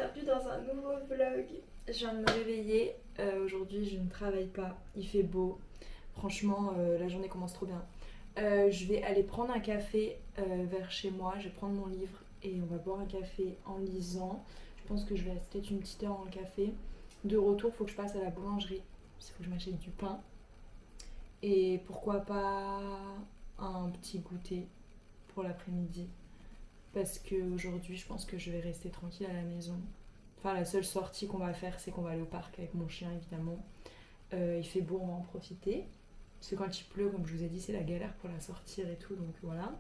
bienvenue dans un nouveau vlog. Je viens de me réveiller, aujourd'hui je ne travaille pas, il fait beau, franchement la journée commence trop bien. Je vais aller prendre un café vers chez moi, je vais prendre mon livre et on va boire un café en lisant. Je pense que je vais rester une petite heure dans le café. De retour, il faut que je passe à la boulangerie, parce qu'il faut que je m'achète du pain. Et pourquoi pas un petit goûter pour l'après-midi. Parce qu'aujourd'hui, je pense que je vais rester tranquille à la maison. Enfin, la seule sortie qu'on va faire, c'est qu'on va aller au parc avec mon chien, évidemment. Il fait beau, on va en profiter. Parce que quand il pleut, comme je vous ai dit, c'est la galère pour la sortir et tout, donc voilà.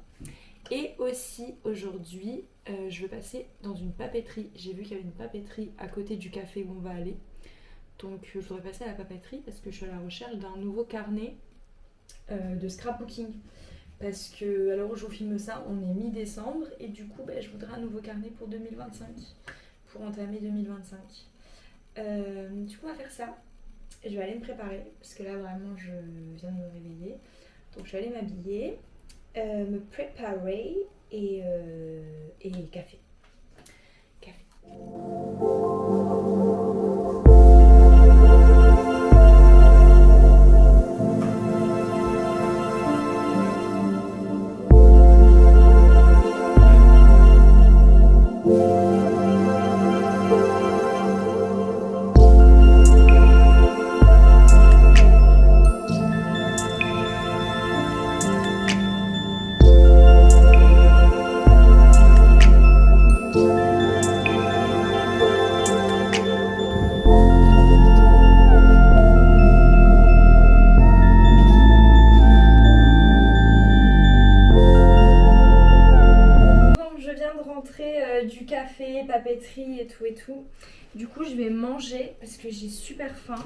Et aussi, aujourd'hui, je vais passer dans une papeterie. J'ai vu qu'il y avait une papeterie à côté du café où on va aller. Donc, je voudrais passer à la papeterie parce que je suis à la recherche d'un nouveau carnet de scrapbooking. Parce que, alors où je vous filme ça, on est mi-décembre et du coup, je voudrais un nouveau carnet pour 2025, pour entamer 2025. Du coup, on va faire ça. Et je vais aller me préparer, parce que là, vraiment, je viens de me réveiller. Donc, je vais aller m'habiller, me préparer et café. Café. Du café, papeterie et tout. Du coup, je vais manger parce que j'ai super faim.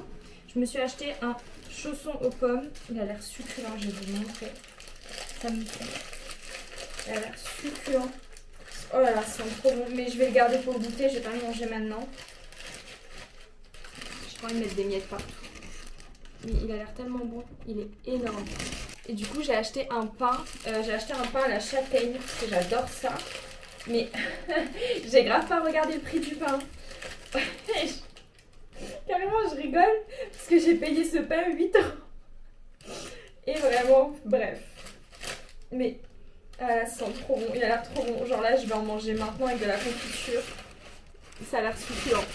Je me suis acheté un chausson aux pommes. Il a l'air succulent, je vais vous montrer. Ça me fait. Il a l'air succulent. Oh là là, ça sent trop bon. Mais je vais le garder pour le goûter, je vais pas le manger maintenant. J'ai pas envie de mettre des miettes partout. Mais il a l'air tellement bon, il est énorme. Et du coup, j'ai acheté un pain. J'ai acheté un pain à la châtaigne parce que j'adore ça. Mais j'ai grave pas regardé le prix du pain. Carrément, je rigole parce que j'ai payé ce pain 8 €. Et vraiment, bref. Mais ça sent trop bon, il a l'air trop bon. Genre là, je vais en manger maintenant avec de la confiture. Ça a l'air succulent.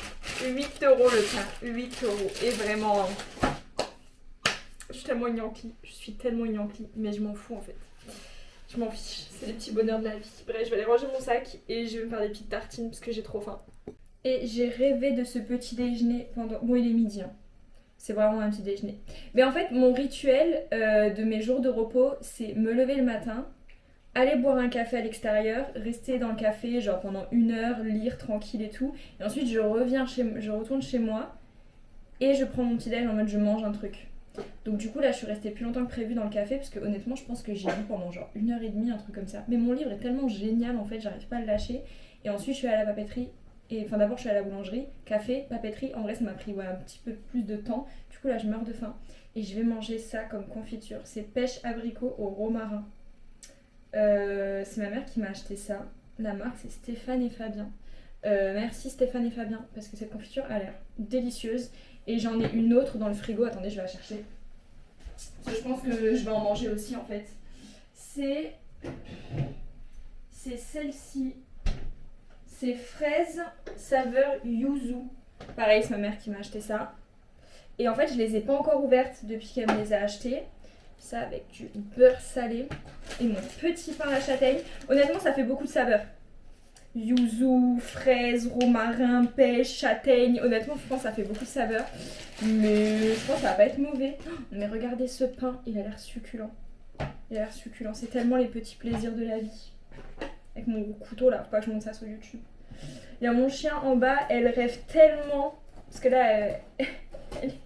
8 € le pain, 8 €. Et vraiment, je suis tellement Yankee, mais je m'en fous en fait. Je m'en fiche, c'est les petits bonheurs de la vie. Bref, je vais aller ranger mon sac et je vais me faire des petites tartines parce que j'ai trop faim. Et j'ai rêvé de ce petit déjeuner pendant... Bon, il est midi, hein. C'est vraiment un petit déjeuner. Mais en fait, mon rituel de mes jours de repos, c'est me lever le matin, aller boire un café à l'extérieur, rester dans le café genre pendant 1 heure, lire tranquille et tout. Et ensuite, je retourne chez moi et je prends mon petit déj en mode je mange un truc. Donc du coup là je suis restée plus longtemps que prévu dans le café parce que honnêtement je pense que j'ai lu pendant genre 1h30, un truc comme ça. Mais mon livre est tellement génial en fait, j'arrive pas à le lâcher. Et ensuite je suis à la papeterie, d'abord je suis à la boulangerie, café, papeterie, en vrai ça m'a pris un petit peu plus de temps. Du coup là je meurs de faim et je vais manger ça comme confiture. C'est pêche abricot au romarin. C'est ma mère qui m'a acheté ça. La marque c'est Stéphane et Fabien. Merci Stéphane et Fabien parce que cette confiture a l'air délicieuse. Et j'en ai une autre dans le frigo. Attendez, je vais la chercher. Parce que je pense que je vais en manger aussi en fait. C'est celle-ci. C'est fraise saveur yuzu. Pareil, c'est ma mère qui m'a acheté ça. Et en fait, je les ai pas encore ouvertes depuis qu'elle me les a achetées. Ça avec du beurre salé et mon petit pain à la châtaigne. Honnêtement, ça fait beaucoup de saveurs. Yuzu, fraise, romarin, pêche, châtaigne. Honnêtement, je pense que ça fait beaucoup de saveurs. Mais je pense que ça va pas être mauvais. Mais regardez ce pain, il a l'air succulent. C'est tellement les petest plaisirs de la vie. Avec mon couteau là, faut pas que je monte ça sur YouTube. Il y a mon chien en bas, elle rêve tellement. Parce que là,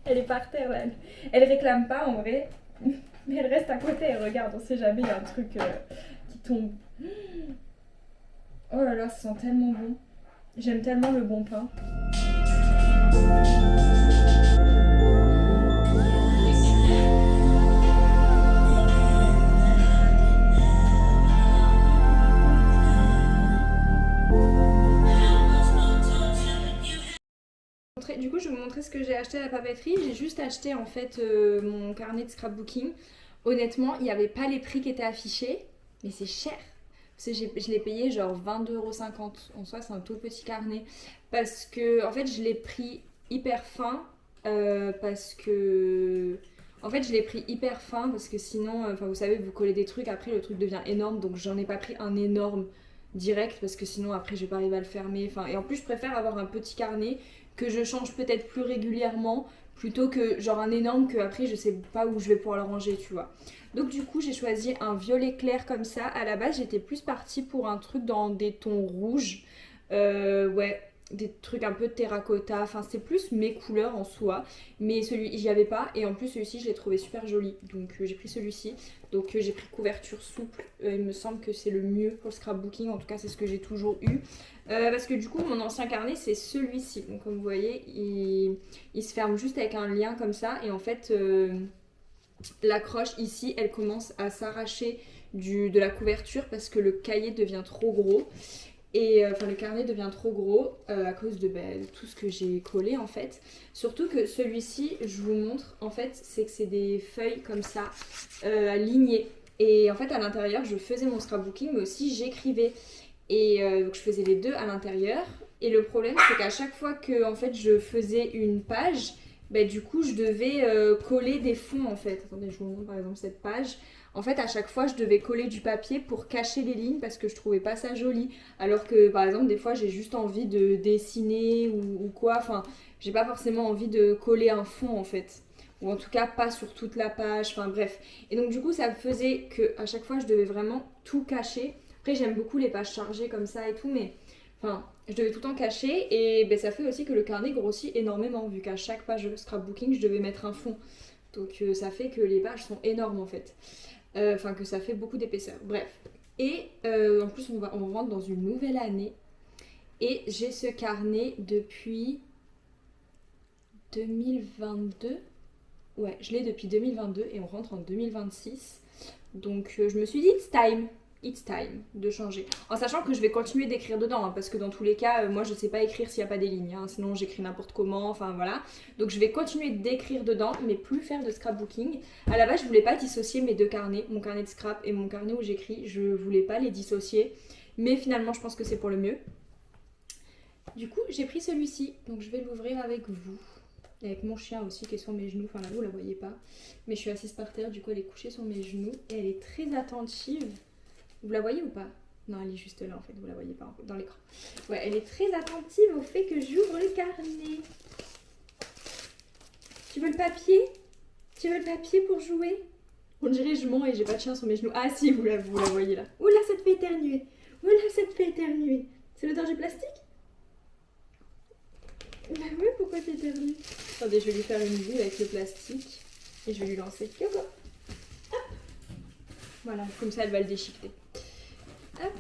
elle est par terre là. Elle réclame pas en vrai. Mais elle reste à côté, elle regarde. On sait jamais, il y a un truc qui tombe. Oh là là, ça sent tellement bon. J'aime tellement le bon pain. du coup, je vais vous montrer ce que j'ai acheté à la papeterie. J'ai juste acheté en fait mon carnet de scrapbooking. Honnêtement, il n'y avait pas les prix qui étaient affichés, mais c'est cher. Parce que je l'ai payé genre 22,50 €. En soi, c'est un tout petit carnet. Parce que, en fait, je l'ai pris hyper fin. Parce que. En fait, je l'ai pris hyper fin parce que sinon, enfin, vous savez, vous collez des trucs, après le truc devient énorme. Donc, j'en ai pas pris un énorme direct parce que sinon, après, je vais pas arriver à le fermer. Enfin, et en plus, je préfère avoir un petit carnet que je change peut-être plus régulièrement plutôt que genre un énorme que après, je sais pas où je vais pouvoir le ranger, tu vois. Donc du coup j'ai choisi un violet clair comme ça. À la base j'étais plus partie pour un truc dans des tons rouges. Ouais, des trucs un peu terracotta. Enfin c'est plus mes couleurs en soi. Mais celui j'y avais pas. Et en plus celui-ci je l'ai trouvé super joli. Donc j'ai pris celui-ci. Donc j'ai pris couverture souple. Il me semble que c'est le mieux pour le scrapbooking. En tout cas c'est ce que j'ai toujours eu. Parce que du coup mon ancien carnet c'est celui-ci. Donc comme vous voyez il se ferme juste avec un lien comme ça. Et en fait... l'accroche ici, elle commence à s'arracher de la couverture parce que le cahier devient trop gros. Et enfin, le carnet devient trop gros à cause de tout ce que j'ai collé en fait. Surtout que celui-ci, je vous montre, en fait, c'est que c'est des feuilles comme ça, alignées. Et en fait, à l'intérieur, je faisais mon scrapbooking, mais aussi j'écrivais. Et donc, je faisais les deux à l'intérieur. Et le problème, c'est qu'à chaque fois que en fait, je faisais une page, bah, du coup, je devais coller des fonds en fait. Attendez, je vous montre par exemple cette page. En fait, à chaque fois, je devais coller du papier pour cacher les lignes parce que je trouvais pas ça joli. Alors que, par exemple, des fois, j'ai juste envie de dessiner ou quoi. Enfin, j'ai pas forcément envie de coller un fond en fait. Ou en tout cas, pas sur toute la page. Enfin, bref. Et donc, du coup, ça faisait que à chaque fois, je devais vraiment tout cacher. Après, j'aime beaucoup les pages chargées comme ça et tout, mais enfin, je devais tout le temps cacher et ben, ça fait aussi que le carnet grossit énormément vu qu'à chaque page de scrapbooking, je devais mettre un fond. Donc ça fait que les pages sont énormes en fait. Enfin, que ça fait beaucoup d'épaisseur. Bref. Et en plus, on rentre dans une nouvelle année. Et j'ai ce carnet depuis 2022. Ouais, je l'ai depuis 2022 et on rentre en 2026. Donc je me suis dit, it's time de changer. En sachant que je vais continuer d'écrire dedans, hein, parce que dans tous les cas, moi je sais pas écrire s'il n'y a pas des lignes, hein, sinon j'écris n'importe comment, enfin voilà. Donc je vais continuer d'écrire dedans, mais plus faire de scrapbooking. À la base, je voulais pas dissocier mes deux carnets, mon carnet de scrap et mon carnet où j'écris, je voulais pas les dissocier, mais finalement je pense que c'est pour le mieux. Du coup, j'ai pris celui-ci, donc je vais l'ouvrir avec vous. Et avec mon chien aussi qui est sur mes genoux, enfin là vous la voyez pas, mais je suis assise par terre, du coup elle est couchée sur mes genoux et elle est très attentive. Vous la voyez ou pas? Non, elle est juste là en fait, vous la voyez pas dans l'écran. Ouais, elle est très attentive au fait que j'ouvre le carnet. Tu veux le papier? Tu veux le papier pour jouer? On dirait je mens et j'ai pas de chien sur mes genoux. Ah si, vous la voyez là. Oula, ça te fait éternuer. Oula, ça te fait éternuer. C'est l'odeur du plastique? Bah oui, pourquoi t'éternues? Attendez, je vais lui faire une boule avec le plastique et je vais lui lancer. Hop. Voilà, comme ça elle va le déchiqueter. Hop.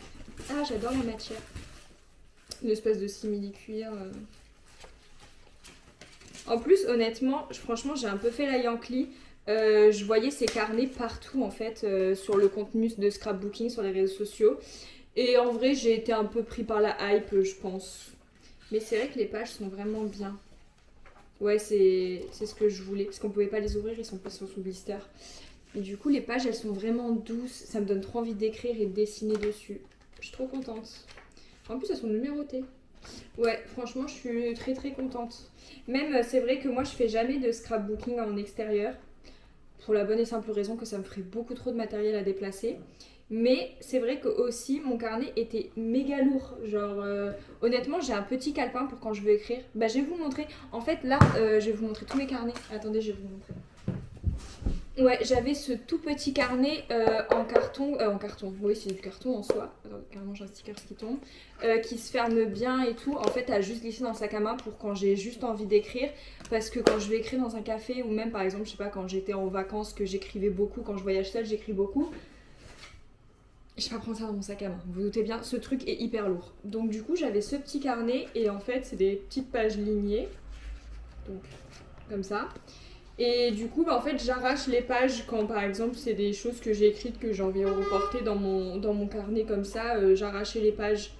Ah, j'adore la matière. Une espèce de simili-cuir. En plus, honnêtement, franchement, j'ai un peu fait la Yankee. Je voyais ces carnets partout en fait sur le contenu de scrapbooking sur les réseaux sociaux. Et en vrai, j'ai été un peu pris par la hype, je pense. Mais c'est vrai que les pages sont vraiment bien. Ouais, c'est ce que je voulais. Parce qu'on pouvait pas les ouvrir, ils sont sous blister. Et du coup, les pages, elles sont vraiment douces. Ça me donne trop envie d'écrire et de dessiner dessus. Je suis trop contente. En plus, elles sont numérotées. Ouais, franchement, je suis très très contente. Même, c'est vrai que moi, je fais jamais de scrapbooking en extérieur. Pour la bonne et simple raison que ça me ferait beaucoup trop de matériel à déplacer. Mais c'est vrai que aussi mon carnet était méga lourd. Genre, honnêtement, j'ai un petit calepin pour quand je veux écrire. Bah, je vais vous montrer. En fait, là, je vais vous montrer tous mes carnets. Attendez, je vais vous montrer. Ouais, j'avais ce tout petit carnet en carton. En carton, oui, c'est du carton en soi. Attends, carrément, j'ai un sticker qui tombe. Qui se ferme bien et tout. En fait, à juste glisser dans le sac à main pour quand j'ai juste envie d'écrire. Parce que quand je vais écrire dans un café, ou même par exemple, je sais pas, quand j'étais en vacances, que j'écrivais beaucoup, quand je voyage seule, j'écris beaucoup. Je vais pas prendre ça dans mon sac à main. Vous vous doutez bien, ce truc est hyper lourd. Donc du coup, j'avais ce petit carnet et en fait, c'est des petites pages lignées. Donc, comme ça. Et du coup, bah, en fait, j'arrache les pages quand par exemple, c'est des choses que j'ai écrites que j'ai envie de reporter dans mon carnet comme ça. J'arrachais les pages.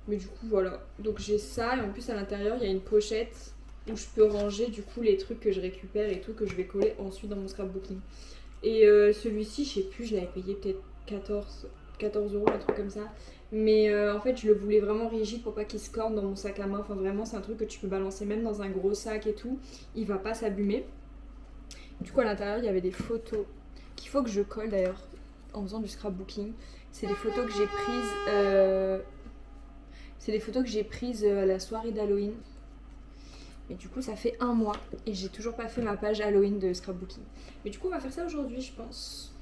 Mais du coup, voilà. Donc j'ai ça et en plus, à l'intérieur, il y a une pochette où je peux ranger du coup les trucs que je récupère et tout, que je vais coller ensuite dans mon scrapbooking. Et celui-ci, je sais plus, je l'avais payé peut-être 14 euros, un truc comme ça. Mais en fait, je le voulais vraiment rigide pour pas qu'il se corne dans mon sac à main. Enfin, vraiment, c'est un truc que tu peux balancer même dans un gros sac et tout. Il va pas s'abîmer. Du coup, à l'intérieur, il y avait des photos qu'il faut que je colle d'ailleurs en faisant du scrapbooking. C'est des photos que j'ai prises. C'est des photos que j'ai prises à la soirée d'Halloween. Mais du coup, ça fait un mois et j'ai toujours pas fait ma page Halloween de scrapbooking. Mais du coup, on va faire ça aujourd'hui, je pense.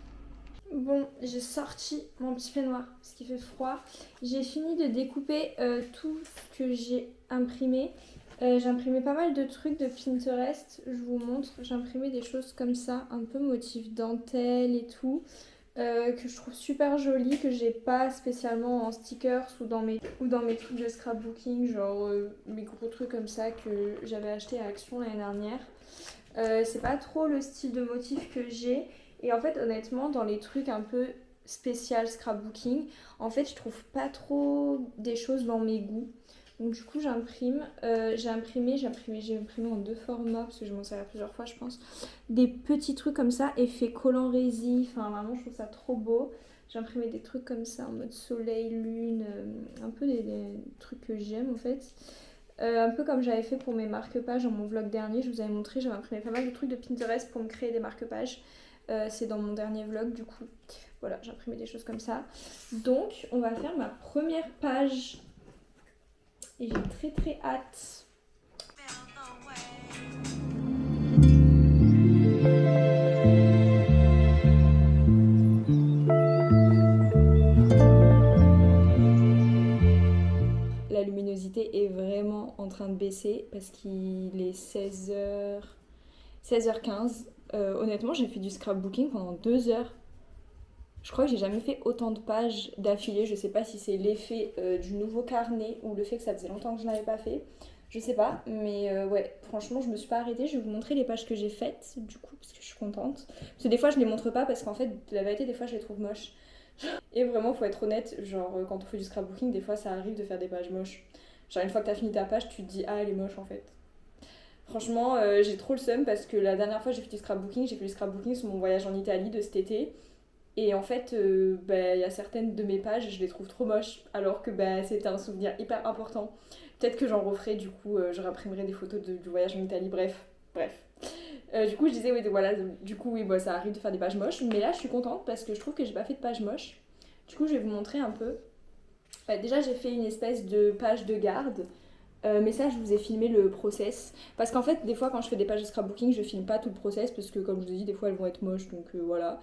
Bon, j'ai sorti mon petit peignoir parce qu'il fait froid. J'ai fini de découper tout ce que j'ai imprimé. J'ai imprimé pas mal de trucs de Pinterest, je vous montre. J'ai imprimé des choses comme ça, un peu motif dentelle et tout, que je trouve super joli, que j'ai pas spécialement en stickers ou dans mes trucs de scrapbooking, genre mes gros trucs comme ça que j'avais acheté à Action l'année dernière. C'est pas trop le style de motif que j'ai. Et en fait, honnêtement, dans les trucs un peu spécial scrapbooking, en fait, je trouve pas trop des choses dans mes goûts. Donc du coup, j'imprime. J'ai imprimé en deux formats parce que je m'en sers plusieurs fois, je pense. Des petits trucs comme ça, effet collant résine. Enfin, vraiment, je trouve ça trop beau. J'ai imprimé des trucs comme ça en mode soleil, lune, un peu des trucs que j'aime en fait. Un peu comme j'avais fait pour mes marque-pages dans mon vlog dernier, je vous avais montré, j'avais imprimé pas mal de trucs de Pinterest pour me créer des marque-pages. C'est dans mon dernier vlog du coup. Voilà, j'ai imprimé des choses comme ça. Donc, on va faire ma première page. Et j'ai très hâte. La luminosité est vraiment en train de baisser parce qu'il est 16h15. Honnêtement, j'ai fait du scrapbooking pendant 2 heures. Je crois que j'ai jamais fait autant de pages d'affilée. Je sais pas si c'est l'effet du nouveau carnet ou le fait que ça faisait longtemps que je n'avais pas fait. Je sais pas, mais ouais, franchement, je me suis pas arrêtée. Je vais vous montrer les pages que j'ai faites, du coup, parce que je suis contente. Parce que des fois, je les montre pas parce qu'en fait, la vérité, des fois, je les trouve moches. Et vraiment, faut être honnête, genre, quand on fait du scrapbooking, des fois, ça arrive de faire des pages moches. Genre, une fois que t'as fini ta page, tu te dis, ah, elle est moche en fait. Franchement, j'ai trop le seum parce que la dernière fois, j'ai fait du scrapbooking. J'ai fait du scrapbooking sur mon voyage en Italie de cet été. Et en fait, il y a certaines de mes pages, je les trouve trop moches, alors que c'était un souvenir hyper important. Peut-être que j'en referai, du coup, je réimprimerai des photos du voyage en Italie, bref. Du coup, je disais, oui, voilà, du coup, oui, ça arrive de faire des pages moches, mais là, je suis contente parce que je trouve que j'ai pas fait de pages moches. Du coup, je vais vous montrer un peu. Déjà, j'ai fait une espèce de page de garde. Mais ça, je vous ai filmé le process. Parce qu'en fait, des fois, quand je fais des pages de scrapbooking, je filme pas tout le process parce que, comme je vous ai dit, des fois, elles vont être moches, donc voilà.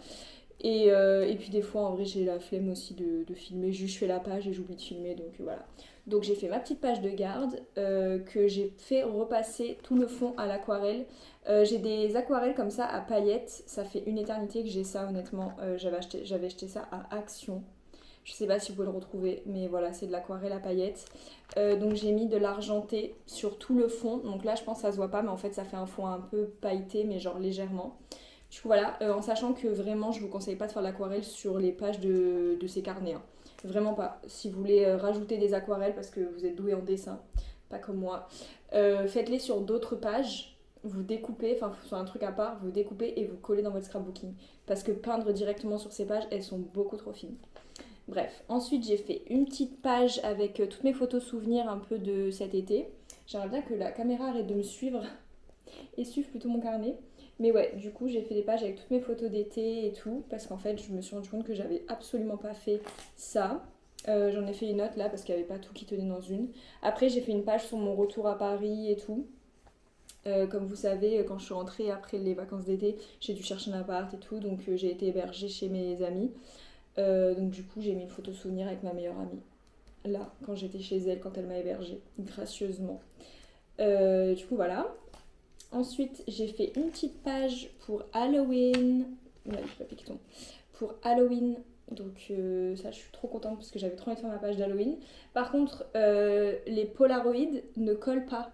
Et puis des fois en vrai j'ai la flemme aussi de filmer, juste je fais la page et j'oublie de filmer donc voilà. Donc j'ai fait ma petite page de garde que j'ai fait repasser tout le fond à l'aquarelle. J'ai des aquarelles comme ça à paillettes, ça fait une éternité que j'ai ça honnêtement. J'avais acheté ça à Action. Je sais pas si vous pouvez le retrouver, mais voilà, c'est de l'aquarelle à paillettes. Donc j'ai mis de l'argenté sur tout le fond. Donc là je pense que ça se voit pas, mais en fait ça fait un fond un peu pailleté, mais genre légèrement. Du coup voilà, en sachant que vraiment je vous conseille pas de faire l'aquarelle sur les pages de ces carnets. Hein. Vraiment pas. Si vous voulez rajouter des aquarelles parce que vous êtes doué en dessin, pas comme moi, faites-les sur d'autres pages. Vous découpez, enfin sur un truc à part, vous découpez et vous collez dans votre scrapbooking. Parce que peindre directement sur ces pages, elles sont beaucoup trop fines. Bref, ensuite j'ai fait une petite page avec toutes mes photos souvenirs un peu de cet été. J'aimerais bien que la caméra arrête de me suivre et suive plutôt mon carnet. Mais ouais, du coup, j'ai fait des pages avec toutes mes photos d'été et tout, parce qu'en fait, je me suis rendu compte que j'avais absolument pas fait ça. J'en ai fait une autre là, parce qu'il n'y avait pas tout qui tenait dans une. Après, j'ai fait une page sur mon retour à Paris et tout. Comme vous savez, quand je suis rentrée après les vacances d'été, j'ai dû chercher un appart et tout, donc j'ai été hébergée chez mes amis. Donc du coup, j'ai mis une photo souvenir avec ma meilleure amie. Là, quand j'étais chez elle, quand elle m'a hébergée, gracieusement. Du coup, voilà. Ensuite, j'ai fait une petite page pour Halloween. Ouais, je pas piqué ton. Pour Halloween. Donc ça, je suis trop contente parce que j'avais trop envie de faire ma page d'Halloween. Par contre, les Polaroids ne collent pas.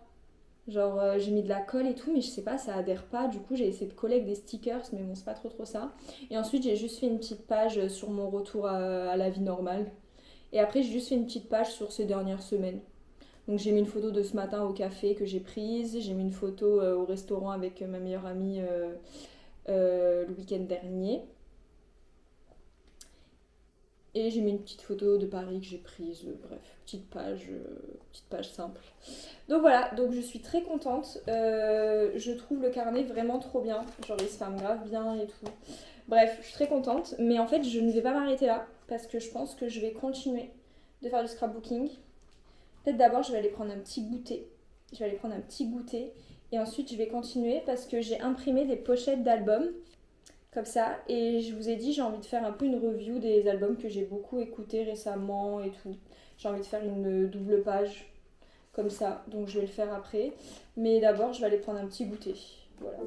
Genre, j'ai mis de la colle et tout, mais je sais pas, ça adhère pas. Du coup, j'ai essayé de coller avec des stickers, mais bon, c'est pas trop ça. Et ensuite, j'ai juste fait une petite page sur mon retour à la vie normale. Et après, j'ai juste fait une petite page sur ces dernières semaines. Donc j'ai mis une photo de ce matin au café que j'ai prise, j'ai mis une photo au restaurant avec ma meilleure amie le week-end dernier. Et j'ai mis une petite photo de Paris que j'ai prise, bref, petite page simple. Donc voilà, donc je suis très contente. Je trouve le carnet vraiment trop bien. Genre il se ferme grave bien et tout. Bref, je suis très contente. Mais en fait, je ne vais pas m'arrêter là. Parce que je pense que je vais continuer de faire du scrapbooking. Peut-être d'abord, je vais aller prendre un petit goûter. Et ensuite, je vais continuer parce que j'ai imprimé des pochettes d'albums. Comme ça, et je vous ai dit, j'ai envie de faire un peu une review des albums que j'ai beaucoup écoutés récemment et tout. J'ai envie de faire une double page comme ça, donc je vais le faire après. Mais d'abord, je vais aller prendre un petit goûter. Voilà.